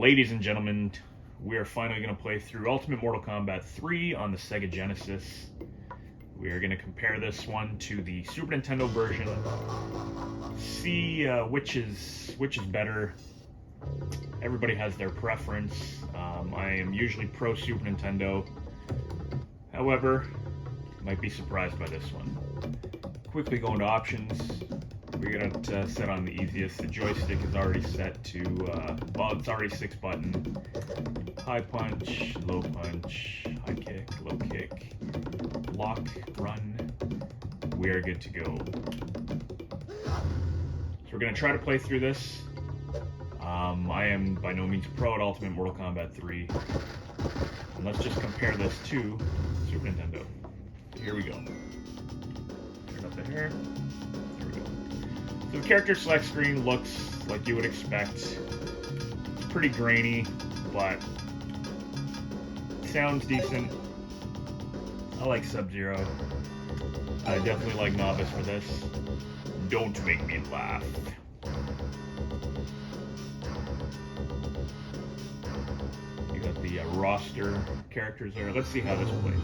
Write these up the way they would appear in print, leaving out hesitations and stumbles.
Ladies and gentlemen, we are finally going to play through Ultimate Mortal Kombat 3 on the Sega Genesis. We are going to compare this one to the Super Nintendo version, see which is better. Everybody has their preference. I am usually pro Super Nintendo. However, might be surprised by this one. Quickly go into options. We're going to set on the easiest. The joystick is already set to, well, it's already 6-button. High punch, low punch, high kick, low kick, block, run. We are good to go. So we're going to try to play through this. I am by no means pro at Ultimate Mortal Kombat 3. And let's just compare this to Super Nintendo. So here we go. Turn up the hair. There we go. So the character select screen looks like you would expect. It's pretty grainy, but sounds decent. I like Sub-Zero. I definitely like Novice for this. Don't make me laugh. You got the roster characters there. Let's see how this plays.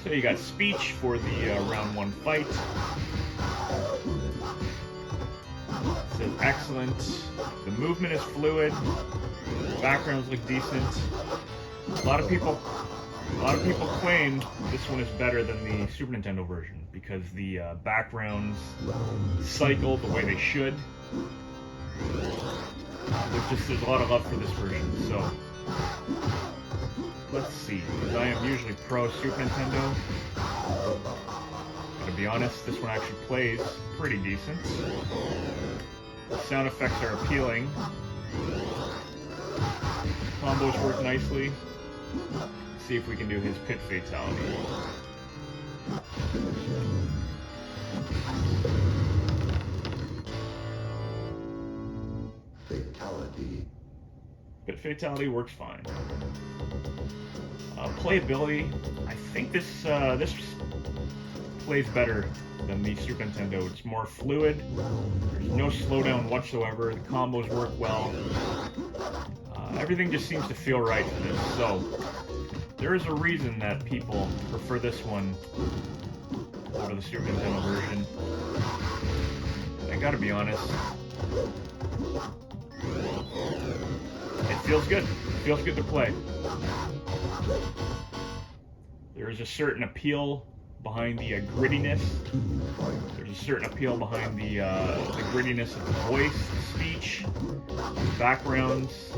So you got speech for the round 1 fight. It says excellent. The movement is fluid. The backgrounds look decent. A lot of people claim this one is better than the Super Nintendo version because the backgrounds cycle the way they should. There's a lot of love for this version. So let's see. Because I am usually pro Super Nintendo. To be honest, this one actually plays pretty decent. The sound effects are appealing. Combos work nicely. Let's see if we can do his pit fatality. Fatality. Pit fatality works fine. Playability, I think this plays better than the Super Nintendo. It's more fluid. There's no slowdown whatsoever. The combos work well. Everything just seems to feel right for this. So there is a reason that people prefer this one over the Super Nintendo version. I gotta be honest. It feels good. It feels good to play. There is a certain appeal behind the grittiness. There's a certain appeal behind the grittiness of the voice, the speech, the backgrounds.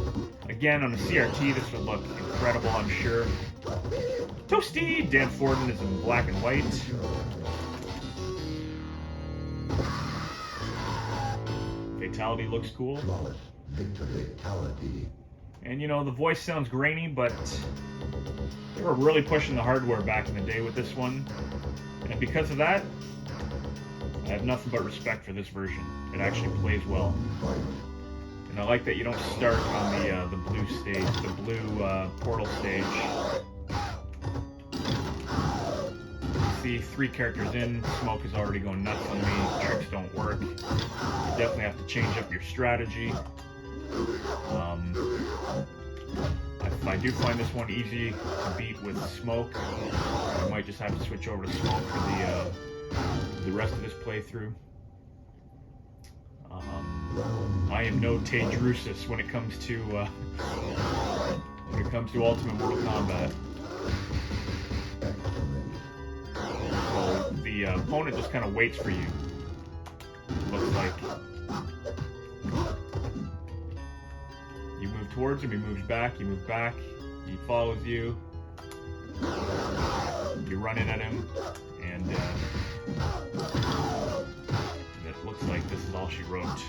Again, on the CRT, this would look incredible, I'm sure. Toasty! Dan Forden is in black and white. Fatality looks cool. Fatality. And you know, the voice sounds grainy, but they were really pushing the hardware back in the day with this one. And because of that, I have nothing but respect for this version. It actually plays well. And I like that you don't start on the blue stage, the blue portal stage. See 3 characters in, Smoke is already going nuts on me, tricks don't work. You definitely have to change up your strategy. I do find this one easy to beat with Smoke. I might just have to switch over to Smoke for the rest of this playthrough. I am no Tay Drusus when it comes to Ultimate Mortal Kombat. So the opponent just kind of waits for you. Looks like. You move towards him, he moves back, you move back, he follows you, you run in at him, and it looks like this is all she wrote.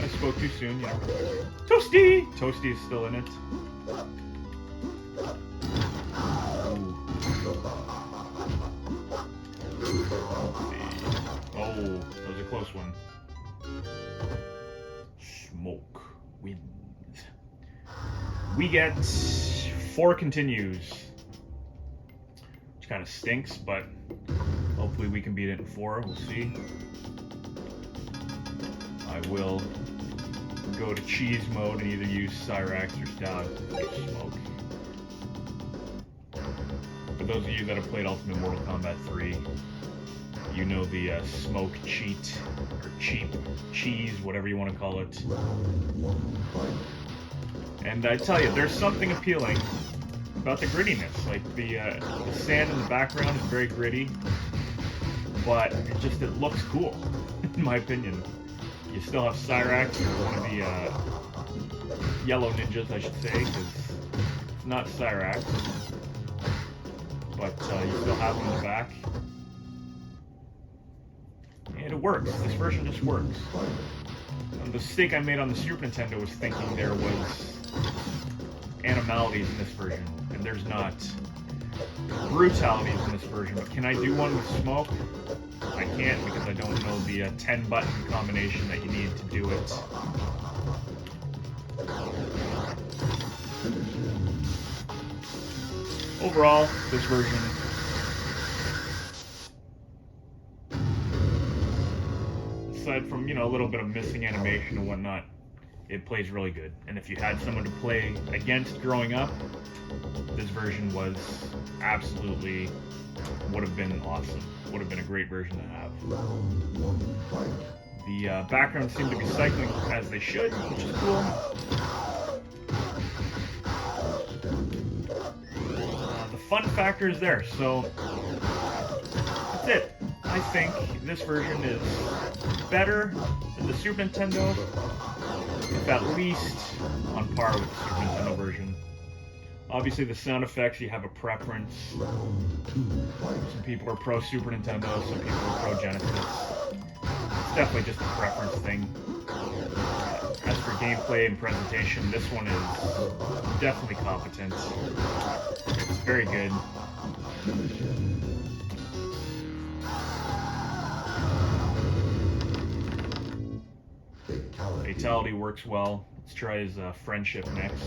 I spoke too soon, you know. Toasty! Toasty is still in it. Oh, that was a close one. Smoke wins. We get 4 continues, which kind of stinks, but hopefully we can beat it in 4. We'll see. I will go to cheese mode and either use Cyrax or Stout or Smoke. For those of you that have played Ultimate Mortal Kombat 3, you know the smoke cheat, or cheap cheese, whatever you want to call it. And I tell you, there's something appealing about the grittiness. Like the sand in the background is very gritty, but it looks cool, in my opinion. You still have Cyrax, or one of the yellow ninjas, I should say, because it's not Cyrax. But you still have them in the back. And it works. This version just works. The mistake I made on the Super Nintendo was thinking there was animalities in this version, and there's not. Brutalities in this version, but can I do one with Smoke? I can't because I don't know the 10-button combination that you need to do it. Overall, this version, aside from, a little bit of missing animation and whatnot, it plays really good. And if you had someone to play against growing up, this version was absolutely, would have been awesome. Would have been a great version to have. The backgrounds seem to be cycling as they should, which is cool. The fun factor is there, so that's it. I think this version is better than the Super Nintendo, if at least on par with the Super Nintendo version. Obviously, the sound effects, you have a preference. Some people are pro Super Nintendo, some people are pro Genesis. It's definitely just a preference thing. As for gameplay and presentation, this one is definitely competent. It's very good. Fatality works well. Let's try his friendship next.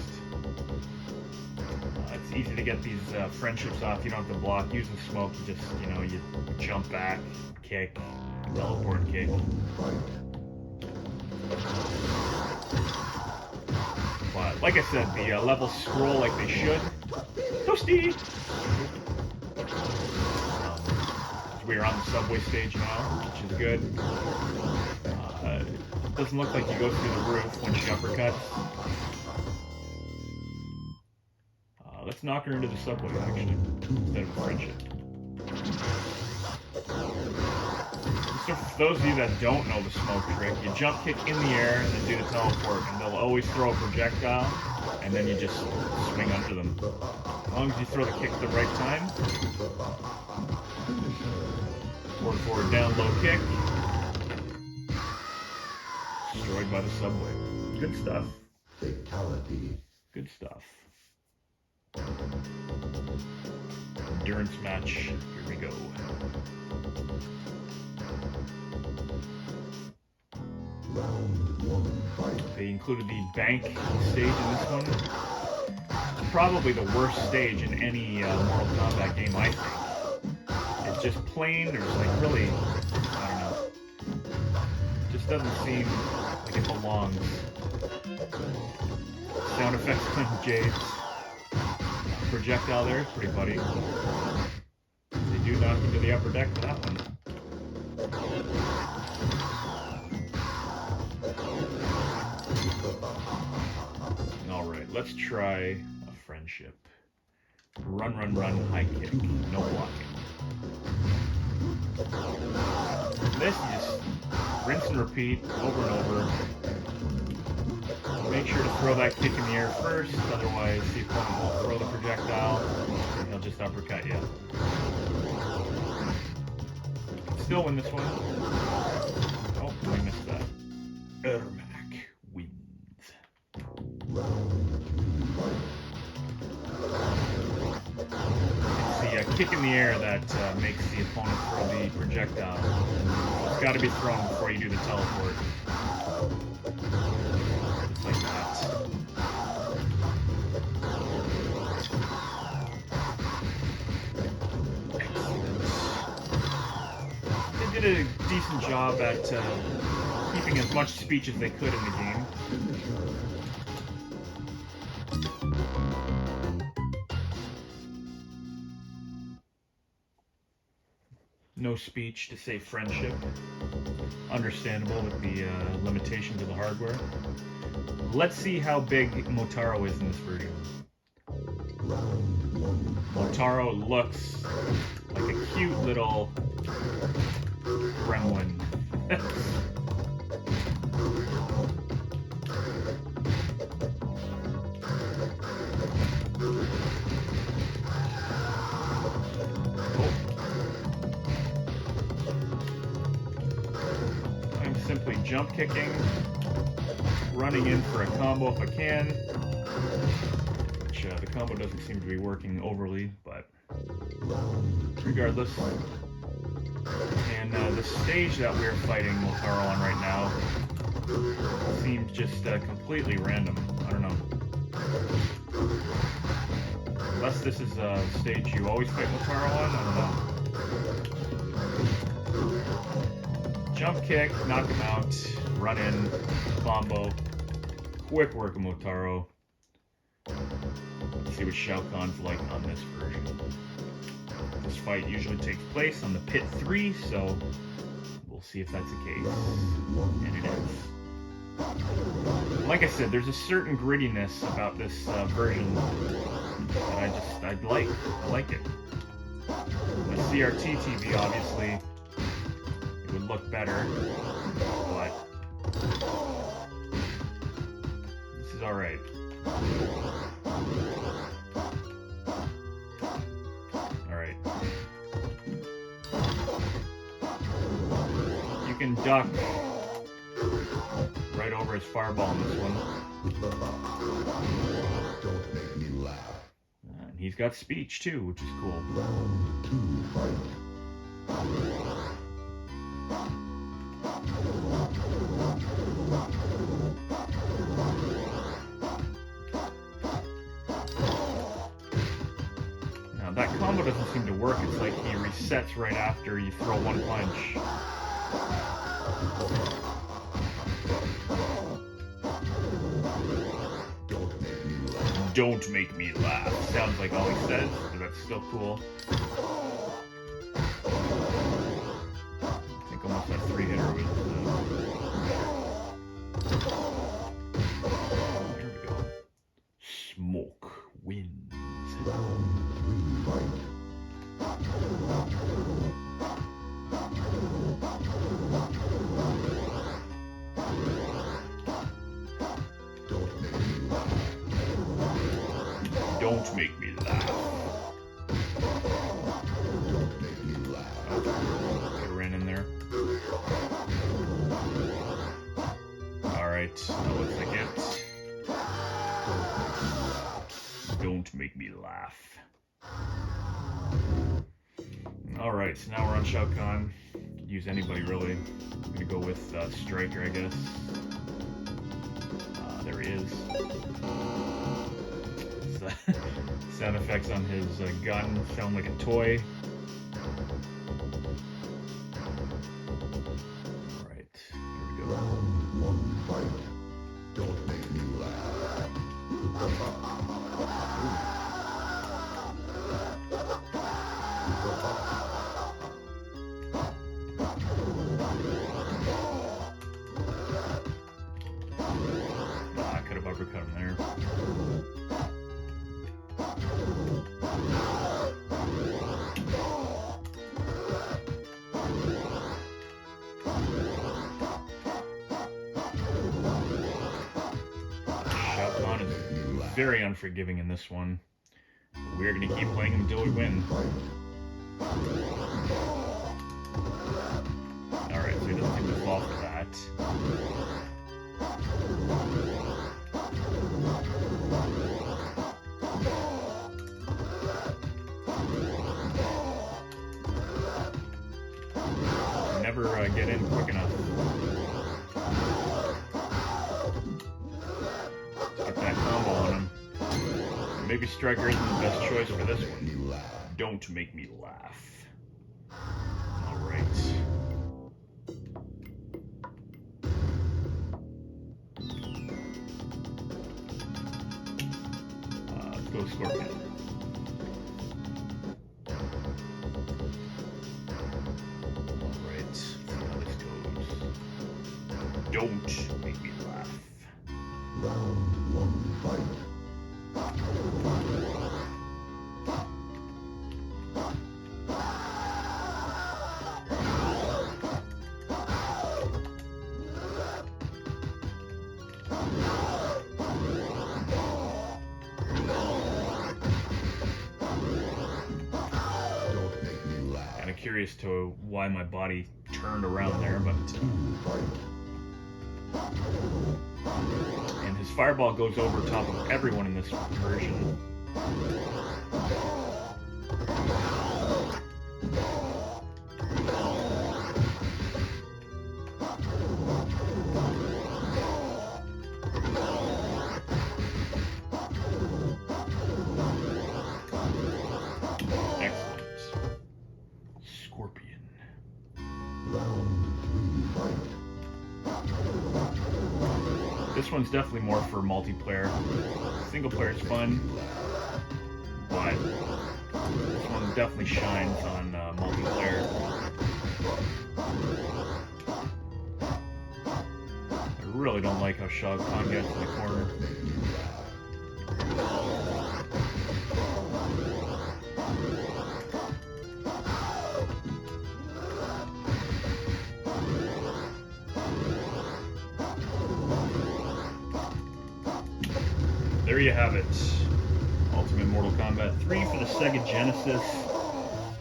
It's easy to get these friendships off. You don't have to block. Using Smoke, you just, you jump back, kick, teleport, kick. But like I said, the levels scroll like they should. Toasty! We're on the subway stage now, which is good. It doesn't look like you go through the roof when she uppercuts. Let's knock her into the subway, actually, instead of a friendship. So for those of you that don't know the Smoke trick, you jump kick in the air and then do the teleport, and they'll always throw a projectile, and then you just swing under them. As long as you throw the kick at the right time. Forward, down, low kick. Destroyed by the subway. Good stuff. Fatality. Good stuff. Endurance match. Here we go. They included the bank stage in this one. Probably the worst stage in any Mortal Kombat game, I think. It's just plain, there's like really, I don't know. It just doesn't seem like it belongs. Sound effects on Jade's projectile there is pretty funny. They do knock into the upper deck for that one. Alright, let's try a friendship. Run, high kick. No blocking. This you just rinse and repeat over and over. Make sure to throw that kick in the air first, otherwise the opponent won't throw the projectile and he'll just uppercut you. Still win this one. Oh, we missed that. Ermac wins. It's the kick in the air that makes the opponent throw the projectile. It's got to be thrown before you do the teleport. Just like that. Excellent. They did a decent job at keeping using as much speech as they could in the game. No speech to save friendship. Understandable with the limitations of the hardware. Let's see how big Motaro is in this version. Motaro looks like a cute little gremlin. I'm simply jump kicking, running in for a combo if I can. Which the combo doesn't seem to be working overly, but regardless. And the stage that we're fighting Motaro on right now seems just completely random. I don't know. Unless this is a stage you always fight Motaro on, I don't know. Jump kick, knock him out, run in, combo, quick work of Motaro. Let's see what Shao Kahn's like on this version. This fight usually takes place on the Pit 3, so we'll see if that's the case. And it is. Like I said, there's a certain grittiness about this version that I like. I like it. The CRT TV, obviously, it would look better, but this is alright. Alright. You can duck right over his fireball in this one. Don't make me laugh. And he's got speech too, which is cool. Round 2, fight. Now that combo doesn't seem to work. It's like he resets right after you throw one punch. Don't make me laugh. Sounds like all he says, but that's still cool. I think almost that 3-hitter was... There we go. Smoke wins. Round 3, fight. Don't make me laugh. Don't make me laugh. Don't make me laugh. Could have ran in there. Alright, that looks like it. Don't make me laugh. Alright, so now we're on Shao Kahn. Could use anybody really. I'm gonna go with Striker, I guess. There he is. Sound effects on his gun sound like a toy. Alright, here we go. Round 1, fight. Don't make me laugh. I could have uppercut him there. Shao Kahn is very unforgiving in this one. We're going to keep playing him until we win. Alright, so he doesn't seem to fall for that. Never get in quick enough. Get that combo on him. Maybe Striker isn't the best choice for this one. Don't make me laugh. Alright. go Scorpion. Alright, see how this goes. Don't make me laugh. Round one, fight. Don't make me laugh. Kind of curious to why my body turned around there, but... And his fireball goes over top of everyone in this version. Excellent. Scorpion. Round 3, fight. This one's definitely more for multiplayer. Single player is fun, but this one definitely shines on multiplayer. I really don't like how Shao Kahn gets in the corner. There you have it. Ultimate Mortal Kombat 3 for the Sega Genesis.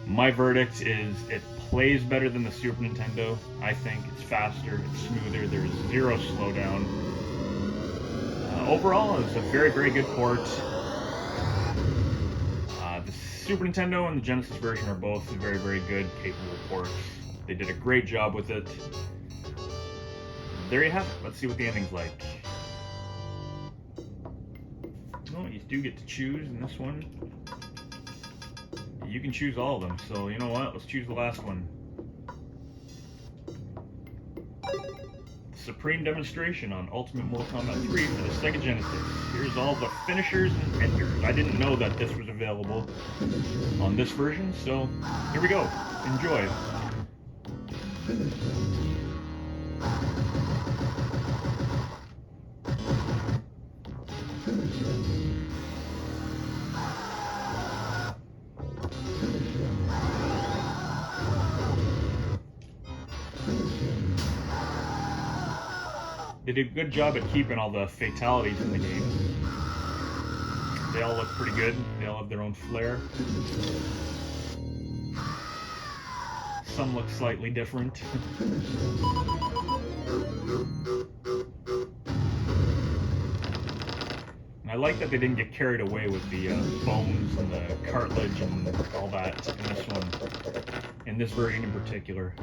My verdict is it plays better than the Super Nintendo. I think it's faster, it's smoother, there's zero slowdown. Overall, it's a very, very good port. The Super Nintendo and the Genesis version are both very, very good, capable ports. They did a great job with it. There you have it. Let's see what the ending's like. No, you do get to choose in this one. You can choose all of them, so you know what? Let's choose the last one. Supreme demonstration on Ultimate Mortal Kombat 3 for the Sega Genesis. Here's all the finishers and enders. I didn't know that this was available on this version, so here we go. Enjoy. They did a good job at keeping all the fatalities in the game. They all look pretty good. They all have their own flair. Some look slightly different. And I like that they didn't get carried away with the bones and the cartilage and all that in this one. In this version in particular.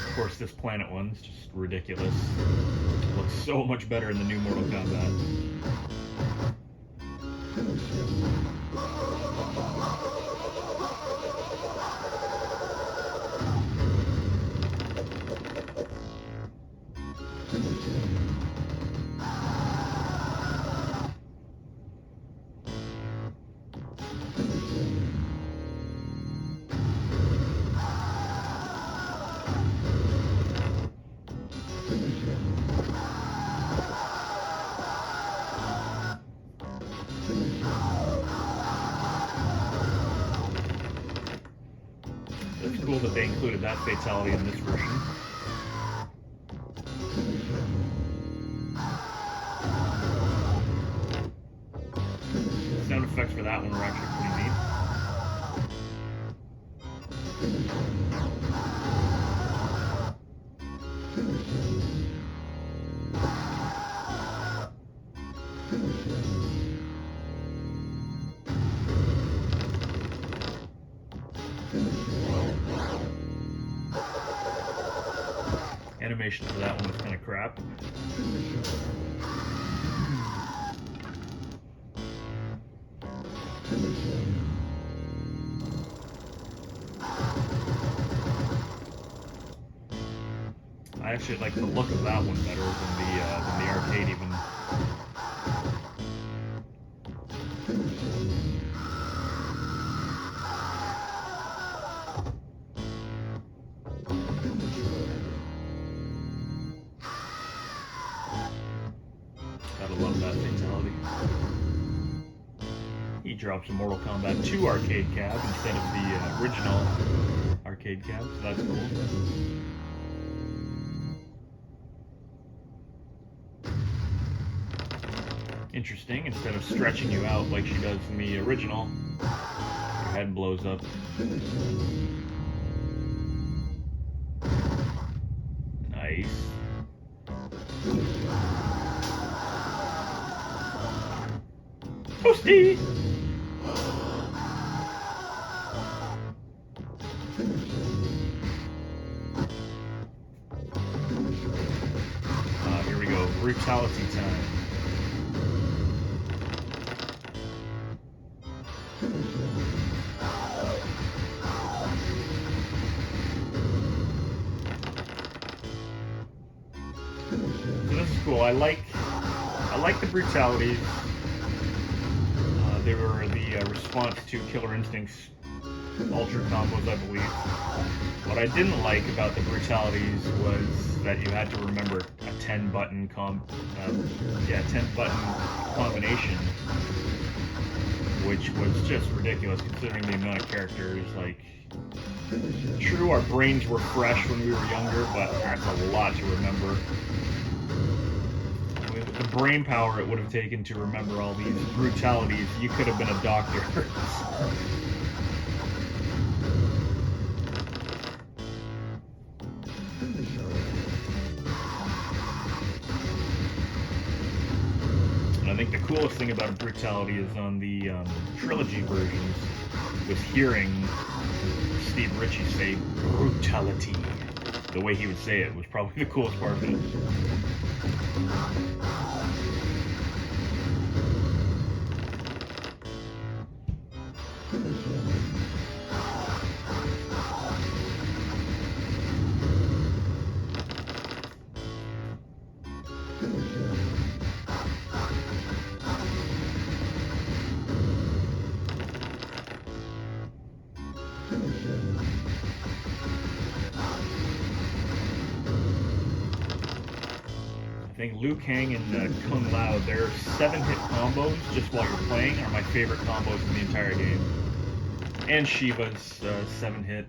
Of course, this planet one's just ridiculous. It looks so much better in the new Mortal Kombat. It's cool that they included that fatality in this version. The sound effects for that one were actually pretty neat. animation for that one was kind of crap. I actually like the look of that one better than the arcade even. Gotta love that fatality. He drops a Mortal Kombat 2 arcade cab instead of the original arcade cab, so that's cool. Interesting, instead of stretching you out like she does in the original, your head blows up. Nice. Toasty! Here we go, brutality time. So this is cool. I like the brutalities. They were the response to Killer Instinct's Ultra combos, I believe. What I didn't like about the brutalities was that you had to remember a 10-button 10-button combination, which was just ridiculous considering the amount of characters. Like, true, our brains were fresh when we were younger, but that's a lot to remember. With the brain power it would have taken to remember all these brutalities, you could have been a doctor. And I think the coolest thing about brutality is on the trilogy versions was hearing Steve Ritchie say brutality. The way he would say it was probably the coolest part of it. I think Liu Kang and Kung Lao, their 7-hit combos just while you're playing are my favorite combos in the entire game. And Shiva's 7-hit.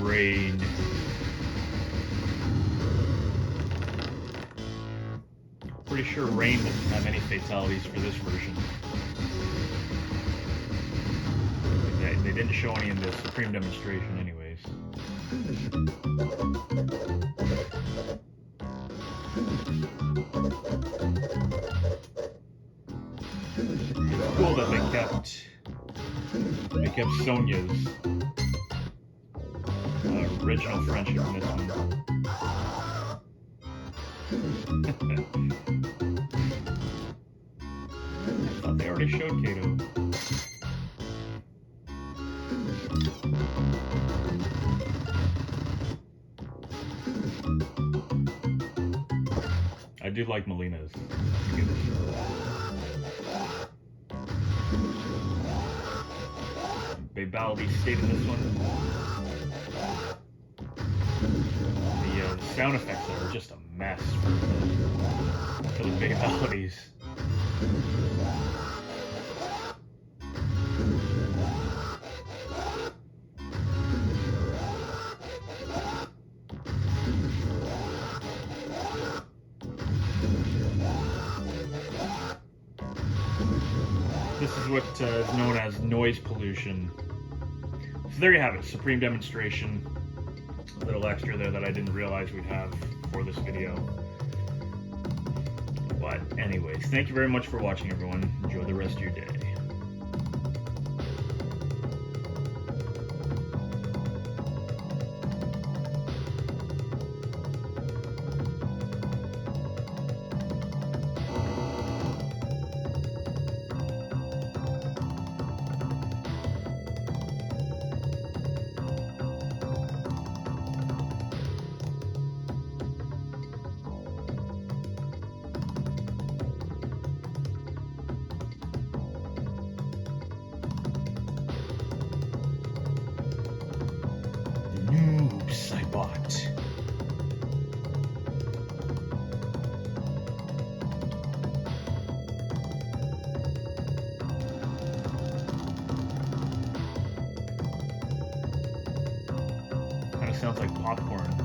Rain. Pretty sure Rain doesn't have any fatalities for this version. They didn't show any in the Supreme demonstration anyways. It's cool that they kept Sonya's original friendship in this one. I thought they already showed Kato. do like Molina's. Babaldi stayed in this one. The sound effects are just a mess for the Babaldis. This is what is known as noise pollution. So there you have it, Supreme Demonstration. A little extra there that I didn't realize we'd have for this video. But anyways, thank you very much for watching, everyone. Enjoy the rest of your day. Noobs I bought. Kind of sounds like popcorn.